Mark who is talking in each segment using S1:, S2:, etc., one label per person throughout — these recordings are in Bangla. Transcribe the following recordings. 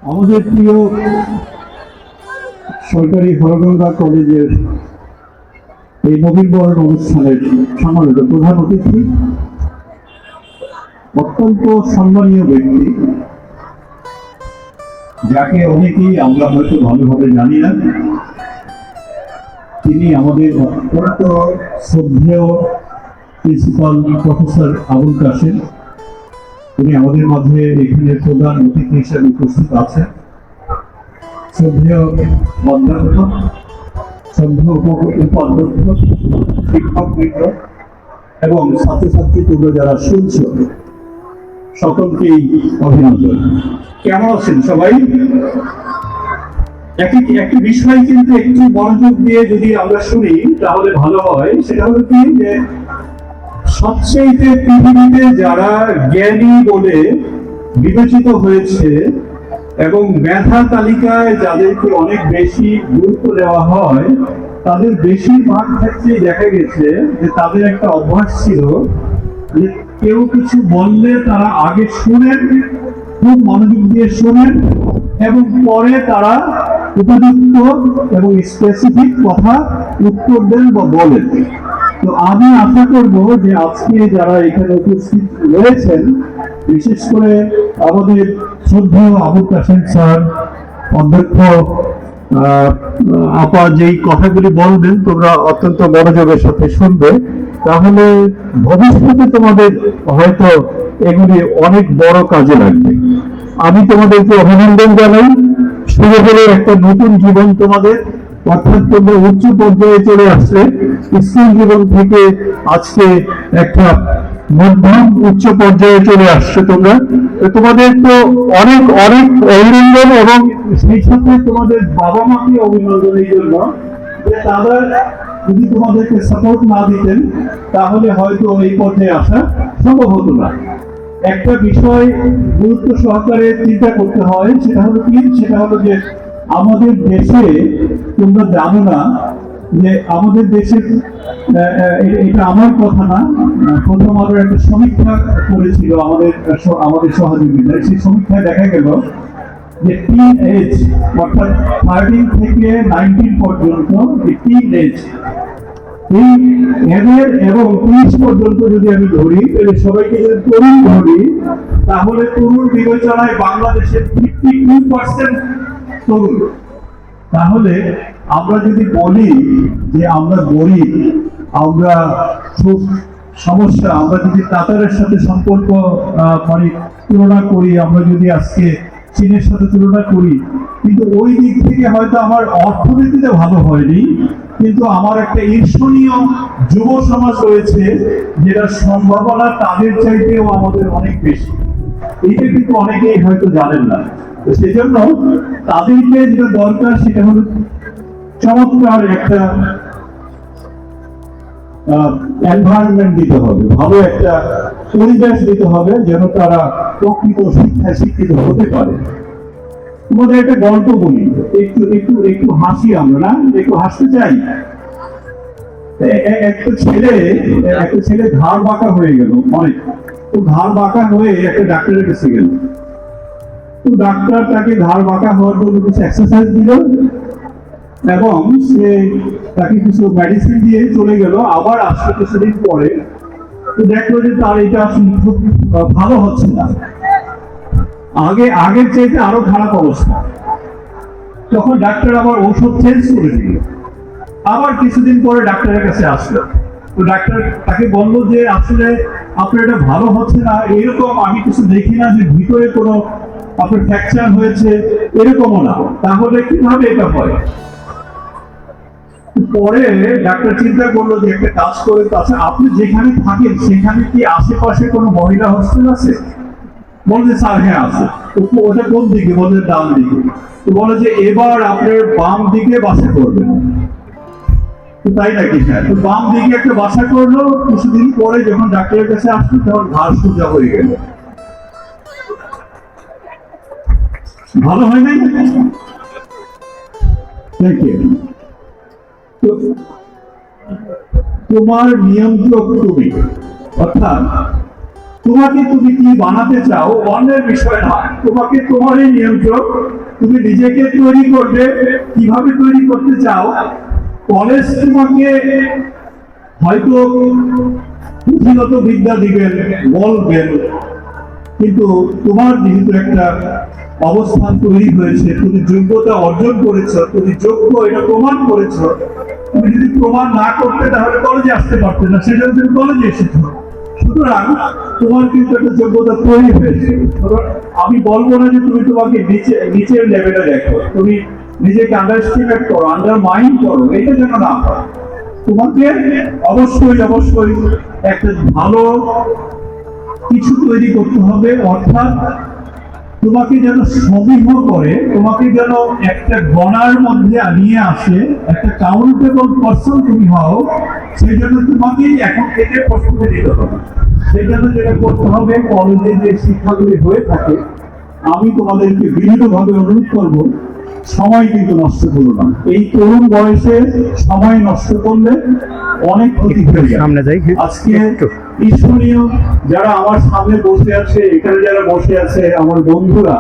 S1: আমাদের প্রিয় সরকারি হরগঙ্গা কলেজের এই নবীনবরণ অনুষ্ঠানের সম্মানিত প্রধান অতিথি, অত্যন্ত সম্মানীয় ব্যক্তি, যাকে অনেকেই আমরা হয়তো ভালোভাবে জানি না। তিনি আমাদের অত্যন্ত শ্রদ্ধেয় প্রিন্সিপাল প্রফেসর আবুল কাশেম। তিনি আমাদের মাঝে এখানে প্রধান অতিথি হিসেবে উপস্থিত আছেন। শ্রদ্ধেয় অধ্যাপক, শ্রদ্ধেয় উপাধ্যক্ষ, শিক্ষকবৃন্দ এবং ছাত্রছাত্রী তোমরা যারা শুনছ, সকলকেই অভিনন্দন। কেমন আছেন সবাই? একটি বিষয় কিন্তু একটু মনোযোগ দিয়ে যদি আমরা শুনি তাহলে ভালো হয়। সেটা হলো কি, যে সবচেয়ে পৃথিবীতে যারা জ্ঞানী বলে বিবেচিত হয়েছে এবং মেধা তালিকায় যাদেরকে অনেক বেশি গুরুত্ব দেওয়া হয়, তাদের বেশিরভাগ ক্ষেত্রে দেখা গেছে যে তাদের একটা অভ্যাস ছিল যে কেউ কিছু বললে তারা আগে শুনেন, খুব মনোযোগ দিয়ে শোনেন এবং পরে তারা উপযুক্ত এবং স্পেসিফিক কথা উত্তর দেন বা বলেন। তো আমি আশা করব যে আজকে যারা এখানে উপস্থিত রয়েছেন, বিশেষ করে আমাদের শ্রদ্ধেয় আবুল কাশেম স্যার, অধ্যক্ষ আপা যেই কথাগুলি বলবেন তোমরা অত্যন্ত মনোযোগের সাথে শুনবে, তাহলে ভবিষ্যতে তোমাদের হয়তো এগুলি অনেক বড় কাজে লাগবে। আমি তোমাদেরকে অভিনন্দন জানাই। শুরু হলো একটা নতুন জীবন তোমাদের, অর্থাৎ তোমরা উচ্চ পর্যায়ে চলে আসছে। স্কুল জীবন থেকে আজকে একটা মধ্যম উচ্চ পর্যায়ে চলে আসছে তোমরা। তোমাদের তো অনেক অনেক অভিনন্দন, এবং সেই সাথে তোমাদের বাবা মাকে অভিনন্দন এই জন্য যে তারা যদি তোমাদেরকে সাপোর্ট না দিতেন তাহলে হয়তো এই পর্যায়ে আসা সম্ভব হতো না। একটা বিষয় গুরুত্ব সহকারে চিন্তা করতে হয়, সেটা হলো কি, সেটা হলো যে আমাদের দেশে তোমরা জানো না যে আমাদের দেশের, এটা আমার কথা না, প্রথম আলোর একটা সমীক্ষা করেছিল আমাদের সহযোগিতায়। সেই সমীক্ষায় দেখা গেল যে টিন এজ, অর্থাৎ 13 থেকে 19 পর্যন্ত টিন এজ, এই এদের এবং 30 পর্যন্ত যদি আমি ধরি, তাহলে সবাইকে যদি তরুণ ধরি, তাহলে তরুণ বিবেচনায় বাংলাদেশের 52% তরুণ। তাহলে আমরা যদি বলি যে আমরা গরিব, আমরা খুব সমস্যা, আমরা যদি কাতারের সাথে সম্পর্ক মানে তুলনা করি, আমরা যদি আজকে চীনের সাথে তুলনা করি, কিন্তু ওই দিক থেকে হয়তো আমার অর্থনীতিতে ভালো হয়নি, কিন্তু আমার একটা ঈর্ষণীয় যুব সমাজ রয়েছে যেটা সম্ভাবনা তাদের চাইতেও আমাদের অনেক বেশি। এইটা কিন্তু অনেকেই হয়তো জানেন না। তো সেজন্য তাদেরকে যেটা দরকার সেটা হলো চমৎকার একটা এনভায়রনমেন্ট দিতে হবে, ভালো একটা পরিবেশ দিতে হবে যেন তারা প্রকৃত শিক্ষায় শিক্ষিত হতে পারে। তোমাদের একটা গল্প বলি, একটু একটু একটু হাসি, আমরা না একটু হাসতে চাই। একটা ছেলে ঘাড় বাঁকা হয়ে গেল, অনেক ঘাড় বাঁকা হয়ে একটা ডাক্তারের কাছে গেল। তো ডাক্তার তাকে ঘাড় বাঁকা হওয়ার জন্য কিছু এক্সারসাইজ দিল এবং সে তাকে কিছু মেডিসিন দিয়ে চলে গেল। আবার আসলে কিছুদিন পরে তো দেখলো যে তার এটা আসলে খুব ভালো হচ্ছে না, আগের চাইতে আরো খারাপ অবস্থা। তখন ডাক্তার আবার ঔষধ চেঞ্জ করে দিল। আবার কিছুদিন পরে ডাক্তারের কাছে আসলো। তো ডাক্তার তাকে বললো যে আসলে আপনার এটা ভালো হচ্ছে না, এরকম আমি কিছু দেখি না যে ভিতরে কোনো আপনার ফ্র্যাকচার হয়েছে, এরকমও না, তাহলে কিভাবে এটা হয়? পরে ডাক্তার চিন্তা করলো যে একটা কাজ করে, আচ্ছা আপনি যেখানে থাকেন সেখানে কি আশেপাশে কোনো মহিলা হোস্টেল আছে? বলছে স্যার হ্যাঁ আছে। ওটা কোন দিকে? বলছে ডান দিকে। তো বলে যে এবার আপনার বাম দিকে বাসা করবেন। তাই নাকি? হ্যাঁ। তো বাম দিকে একটা বাসা করলো। কিছুদিন পরে যখন ডাক্তারের কাছে আসলো তখন ঘাড় সোজা হয়ে গেল। ভালো হয় নাই? Thank you. তোমার নিয়ন্ত্রক তুমি, অর্থাৎ তোমাকে তুমি কি বানাতে চাও অন্যের বিষয় না, তোমাকে তোমারই নিয়ন্ত্রণ। তুমি নিজেকে তৈরি করবে, কিভাবে তৈরি করতে চাও। কলেজ তোমাকে হয়তো পুঁথিগত বিদ্যা দিবেন, বলবেন, কিন্তু তোমার যেহেতু একটা অবস্থান তৈরি হয়েছে, তুমি যোগ্যতা অর্জন করেছো, তুমি যোগ্য এটা প্রমাণ করেছো। তুমি যদি প্রমাণ না করতে তাহলে কলেজে আসতে পারতে না, সেটা তুমি কলেজে এসেছো। সুতরাং তোমার কিন্তু একটা যোগ্যতা তৈরি হয়েছে। আমি বলবো না যে তুমি তোমাকে নিচের লেভেলে দেখো, তুমি নিজেকে আন্ডারস্টিমেট করো, আন্ডারমাইন্ড করো, এটা যেন না হয়। তোমাকে অবশ্যই অবশ্যই একটা ভালো কিছু তৈরি করতে হবে, অর্থাৎ তোমাকে যেন সমীহ করে, তোমাকে যেন একটা গণার মধ্যে নিয়ে আসে, একটা কাউন্টেবল পার্সন তুমি হও। সেই জন্য তোমাকেই এখন থেকে প্রস্তুতি নিতে হবে। সেই জন্য যেটা করতে হবে, কলেজে যে শিক্ষাগুলি হয়ে থাকে, আমি তোমাদেরকে বিনীতভাবে অনুরোধ করব, সময় কিন্তু নষ্ট করো না। এই তরুণ বয়সে সময় নষ্ট করলে অনেক ক্ষতি হয়ে যায়।
S2: সামনে যাই।
S1: আজকে ঈশ্বরীয় যারা আমার সামনে বসে আছে, এখানে যারা বসে আছে আমার বন্ধুরা,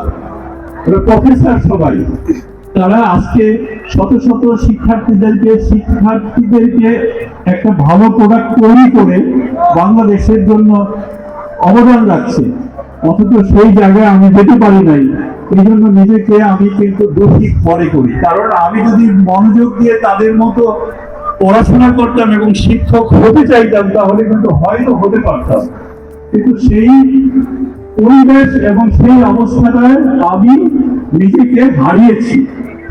S1: প্রফেসর সবাই, তারা আজকে শত শত শিক্ষার্থীদেরকে একটা ভালো প্রোডাক্ট তৈরি করে বাংলাদেশের জন্য অবদান রাখছে। অথচ সেই জায়গায় আমি যেতে পারি নাই, এই জন্য নিজেকে আমি কিন্তু দোষী মনে করি। কারণ আমি যদি মনোযোগ দিয়ে তাদের মতো পড়াশোনা করতাম এবং শিক্ষক হতে চাইতাম, তাহলে কিন্তু হয়তো হতে পারতাম। কিন্তু সেই পরিবেশ এবং সেই অবস্থাটায় আমি নিজেকে হারিয়েছি।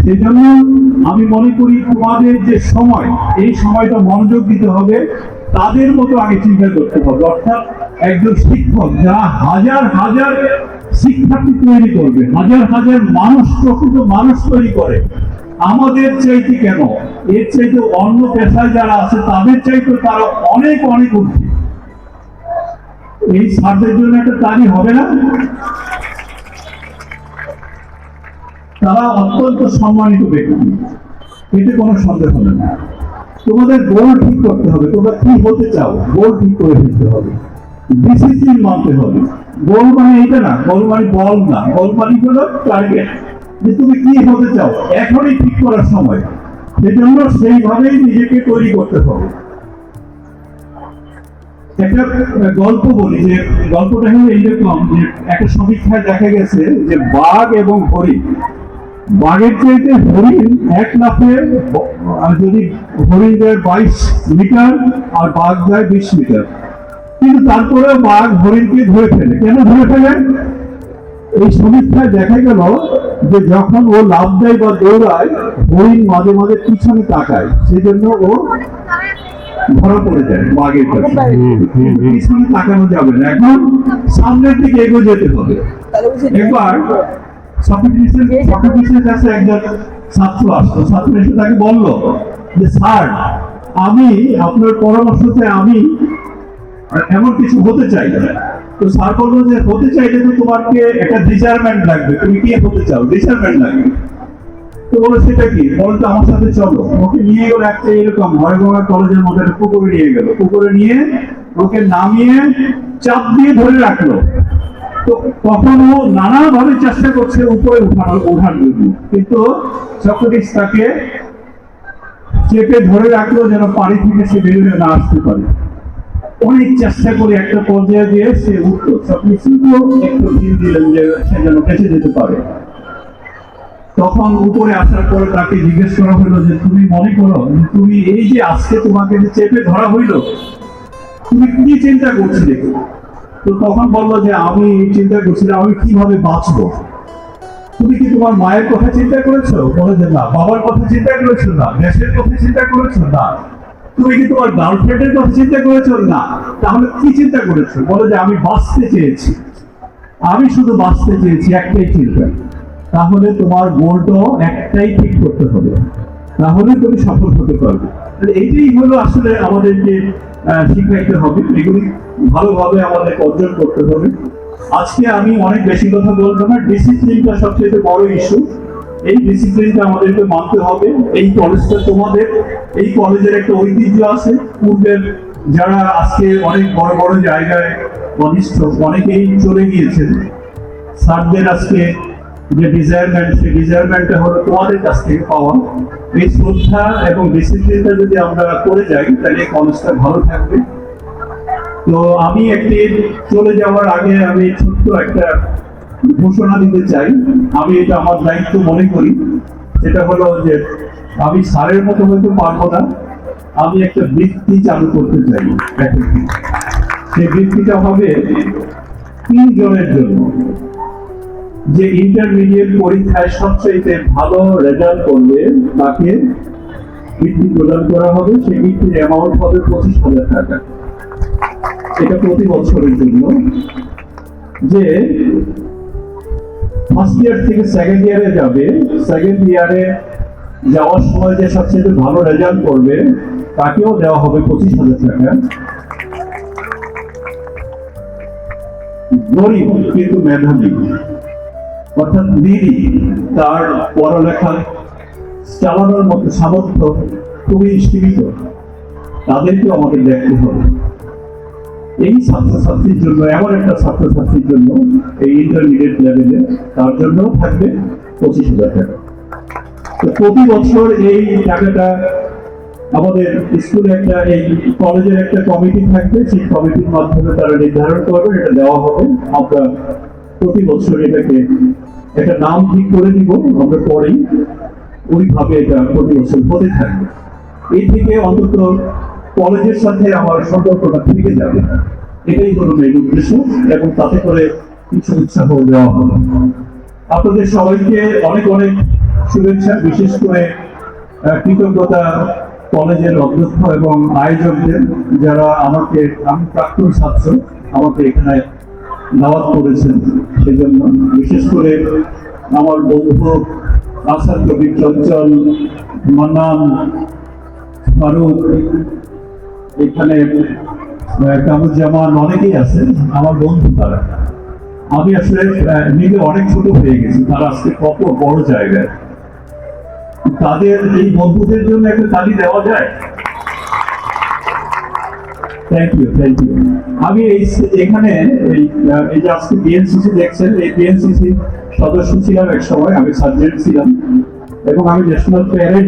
S1: সেই জন্য আমি মনে করি তোমাদের যে সময়, এই সময়টা মনোযোগ দিতে হবে, তাদের মতো আগে চিন্তা করতে হবে। অর্থাৎ একজন শিক্ষক যারা হাজার হাজার শিক্ষার্থী তৈরি করবে, হাজার হাজার মানুষ, প্রকৃত মানুষ তৈরি করে, আমাদের চাইতে কেন, এর চাইতে অন্য পেশায় যারা আছে তাদের চাইতে তারা অনেক অনেক ঊর্ধ্বে। এই স্যারদের জন্য একটা তালি হবে না? তারা অত্যন্ত সম্মানিত ব্যক্তি, এতে কোনো সন্দেহ নেই। তোমাদের গোল ঠিক করতে হবে, তোমরা কি হতে চাও, গোল ঠিক করে ফেলতে হবে, ডিসিপ্লিন মানতে হবে। গোল মানে এটা না, গোল মানে বল না, গোল মানে হলো টার্গেট, যে তুমি কি হতে চাও এখনই ঠিক করার সময়। সেজন্য সেইভাবেই নিজেকে তৈরি করতে হবে। একটা গল্প বলি, যে গল্পটা হলো এইরকম, যে একটা সমীক্ষায় দেখা গেছে যে বাঘ এবং হরিণ, বাঘের চাইতে হরিণ এক লাফে, যদি হরিণ যায় 22 মিটার আর বাঘ যায় 20 মিটার, কিন্তু তারপরে বাঘ হরিণকে ধরে ফেলে। কেন ধরে ফেলে? এই সমীক্ষায় দেখা গেল যে যখন ও লাফ দেয় বা দৌড়ায়, হরিণ মাঝে মাঝে পিছনে তাকায়, সেজন্য ও ধরা পড়ে যায় বাঘের কাছে। পিছনে তাকানো যাবে না, এখন সামনের দিকে এগিয়ে যেতে হবে। একবার সক্রেটিসের কাছে একজন ছাত্র আসলো, ছাত্র এসে তাকে বললো যে স্যার, আমি আপনার পরামর্শতে আমি এমন কিছু হতে চাই। তো স্যার বললো যে হতে চাইলে তো তোমাকে একটা ডিটারমেন্ট লাগবে, তুমি কি হতে চাও, ডিটারমেন্ট লাগবে। তো বলো সেটা কি, বলতো আমার সাথে চলো। ওকে নিয়ে গেল একটা এরকম হরিগঙ্গা কলেজের মধ্যে একটা পুকুরে নিয়ে গেল, পুকুরে নিয়ে ওকে নামিয়ে চাপ দিয়ে ধরে রাখলো। তো তখন ও নানা ভাবে চেষ্টা করছে উপরে ওঠার জন্য, কিন্তু সক্রেটিস তাকে চেপে ধরে রাখলো যেন পানি থেকে সে বেরিয়ে না আসতে পারে। অনেক চেষ্টা করে একটা পর্যায়ে দিয়ে সে উঠলো, সক্রেটিসও একটু ফিল দিলেন যে সে যেন বেঁচে যেতে পারে। তখন উপরে আসার পরে তাকে জিজ্ঞেস করা হলো যে তুমি মনে করো তুমি এই যে আজকে তোমাকে যে চেপে ধরা হইলো, তুমি কি চিন্তা করছিলে? তো তখন বললো যে আমি চিন্তা করছিলাম আমি কিভাবে বাঁচবো। তুমি কি তোমার মায়ের কথা চিন্তা করেছো? বলে যে না। বাবার কথা চিন্তা করেছো? না। দেশের কথা চিন্তা করেছো? না। তুমি কি তোমার গার্লফ্রেন্ডের কথা চিন্তা করেছো? না। তাহলে কি চিন্তা করেছো? বলে যে আমি বাঁচতে চেয়েছি, আমি শুধু বাঁচতে চেয়েছি, একটাই চিন্তা। তাহলে তোমার গোলটাও একটাই ঠিক করতে হবে, তাহলে তুমি সফল হতে পারবে। এইটাই হলো আসলে আমাদেরকে শিখাইতে হবে, এগুলি ভালোভাবে আমাদের অর্জন করতে হবে। আজকে আমি অনেক বেশি কথা বলবো না, ডিসিপ্লিনটা সবচেয়ে বড় ইস্যু। এই ডিসিপ্লিনটা আমাদেরকে মানতে হবে। এই কলেজটা তোমাদের, এই কলেজের একটা ঐতিহ্য আছে। পূর্বের যারা আজকে অনেক বড় বড় জায়গায় কনিষ্ঠ অনেকেই চলে গিয়েছেন। স্যারদের আজকে যে ডিজায়ারমেন্ট, সেই ডিজায়ারমেন্টটা হলো তোমাদের কাছ থেকে পাওয়া। এই শ্রদ্ধা এবং ডিসিপ্লিনটা যদি আমরা করে যাই তাহলে এই কলেজটা ভালো থাকবে। তো আমি একটি চলে যাওয়ার আগে আমি ছোট্ট একটা ঘোষণা দিতে চাই। আমি এটা আমার দায়িত্ব মনে করি। সেটা হলো যে আমি স্যারের মতো হয়তো পারবো না, আমি একটা বৃত্তি চালু করতে চাই। সেই বৃত্তিটা হবে 3 জনের জন্য। যে ইন্টারমিডিয়েট পরীক্ষায় সবচেয়ে ভালো রেজাল্ট করবে তাকে বৃত্তি প্রদান করা হবে। সেই বৃত্তির অ্যামাউন্ট হবে 25,000 টাকা। এটা প্রতি বছরের জন্য। যে ফার্স্ট ইয়ার থেকে সেকেন্ড ইয়ারে যাবে, সেকেন্ড ইয়ারে যাওয়ার সময় যে সবচেয়ে ভালো রেজাল্ট করবে তাকেও দেওয়া হবে 25,000 টাকা। গরিব কিন্তু মেধাবী, অর্থাৎ দিদি তার পড়ালেখা চালানোর মতো সামর্থ্য খুবই সীমিত, তাদেরকেও আমাদের দেখতে হবে। এই ছাত্রছাত্রীর জন্য, এমন একটা ছাত্রছাত্রীর জন্য এই ইন্টারমিডিয়েট লেভেলে, তার জন্য থাকবে 25,000 টাকা। তো প্রতি বছর এই টাকাটা আমাদের স্কুলে একটা, এই কলেজের একটা কমিটি থাকবে, সেই কমিটির মাধ্যমে তারা নির্ধারণ করবে, এটা দেওয়া হবে। আমরা প্রতি বছর এটাকে একটা নাম ঠিক করে দিব, আমরা পরেই ওইভাবে এটা প্রতি বছর হতে থাকবে। এই থেকে অন্তত কলেজের সাথে আমার সম্পর্কটা থেকে যাবে, এটাই হলো মেন উদ্দেশ্য। এবং তাতে করে কিছু উৎসাহ দেওয়া হবে। আপনাদের সবাইকে অনেক অনেক শুভেচ্ছা, বিশেষ করে কৃতজ্ঞতা কলেজের অধ্যক্ষ এবং আয়োজকদের, যারা আমাকে, আমি প্রাক্তন ছাত্র, আমাকে এখানে দাওয়াত করেছেন। সেজন্য বিশেষ করে আমার বন্ধু আসাদ কবির, চঞ্চল, মান্নান, ফারুক, এখানে কামরুজ্জামান, অনেকেই আছেন আমার বন্ধু। তারা, আমি আসলে নিজে অনেক ছোট হয়ে গেছি, তারা আজকে কত বড় জায়গায়। তাদের এই বন্ধুদের জন্য একটা তালি দেওয়া যায়? Thank you, thank you. আমি এখানে এই যে আজকে বিএনসিসি দেখছেন, এই বিএনসিসি সদস্য ছিলাম এক সময়, আমি সার্জেন্ট ছিলাম, এবং আমি ন্যাশনাল প্যারেড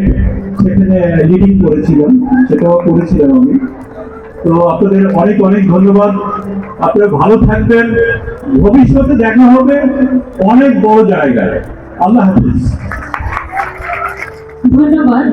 S1: সেখানে লিডিং করেছিলাম, সেটাও করেছিলাম আমি। তো আপনাদের অনেক অনেক ধন্যবাদ। আপনারা ভালো থাকবেন, ভবিষ্যতে দেখা হবে অনেক বড় জায়গায়। আল্লাহ হাফিজ।
S2: ধন্যবাদ।